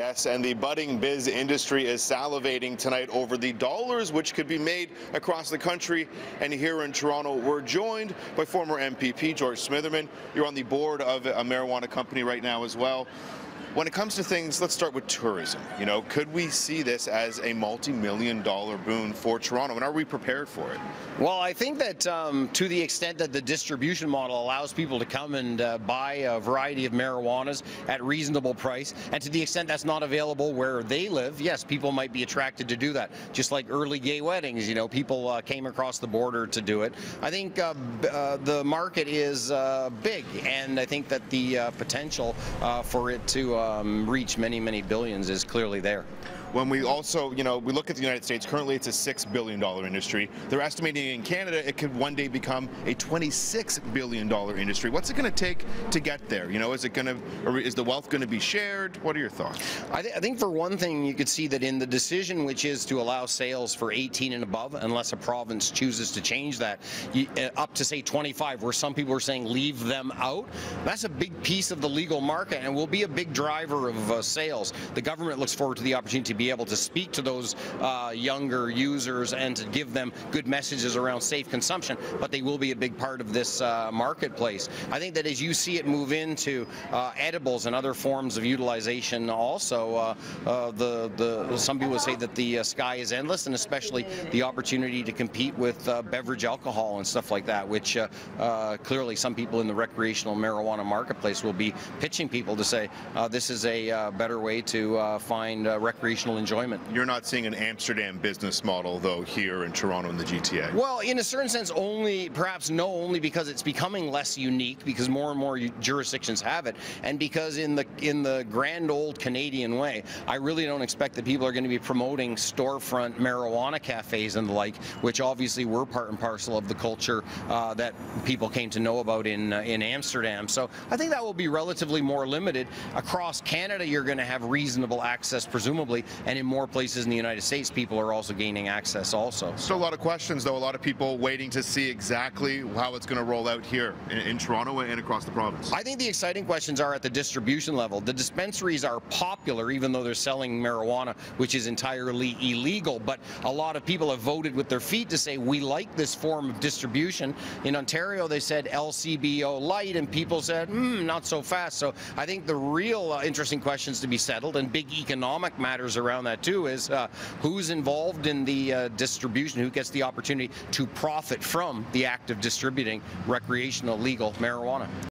Yes, and the budding biz industry is salivating tonight over the dollars which could be made across the country. And here in Toronto, we're joined by former MPP George Smitherman. You're on the board of a marijuana company right now as well. When it comes to things, let's start with tourism. You know, could we see this as a multi-million-dollar boon for Toronto, and are we prepared for it? Well, I think that to the extent that the distribution model allows people to come and buy a variety of marijuanas at reasonable price, and to the extent that's not available where they live, yes, people might be attracted to do that. Just like early gay weddings, you know, people came across the border to do it. I think the market is big, and I think that the potential for it to reach many, many billions is clearly there. When we also, you know, we look at the United States, currently it's a $6 billion industry. They're estimating in Canada it could one day become a $26 billion industry. What's it going to take to get there? You know, is it going to, or is the wealth going to be shared? What are your thoughts? I think for one thing, you could see that in the decision, which is to allow sales for 18 and above, unless a province chooses to change that, up to say 25, where some people are saying leave them out, that's a big piece of the legal market and will be a big driver of sales. The government looks forward to the opportunity to be able to speak to those younger users and to give them good messages around safe consumption, but they will be a big part of this marketplace. I think that as you see it move into edibles and other forms of utilization also, some people say that the sky is endless, and especially the opportunity to compete with beverage alcohol and stuff like that, which clearly some people in the recreational marijuana marketplace will be pitching people to say this is a better way to find recreational enjoyment. You're not seeing an Amsterdam business model, though, here in Toronto and the GTA? Well, in a certain sense, only because it's becoming less unique, because more and more jurisdictions have it, and because in the grand old Canadian way, I really don't expect that people are going to be promoting storefront marijuana cafes and the like, which obviously were part and parcel of the culture that people came to know about in Amsterdam. So I think that will be relatively more limited. Across Canada, you're going to have reasonable access, presumably, and in more places in the United States, people are also gaining access also. So a lot of questions, though, a lot of people waiting to see exactly how it's going to roll out here in Toronto and across the province. I think the exciting questions are at the distribution level. The dispensaries are popular, even though they're selling marijuana, which is entirely illegal, but a lot of people have voted with their feet to say, we like this form of distribution. In Ontario, they said LCBO light, and people said, not so fast. So I think the real interesting questions to be settled, and big economic matters around that too, is who's involved in the distribution, who gets the opportunity to profit from the act of distributing recreational legal marijuana.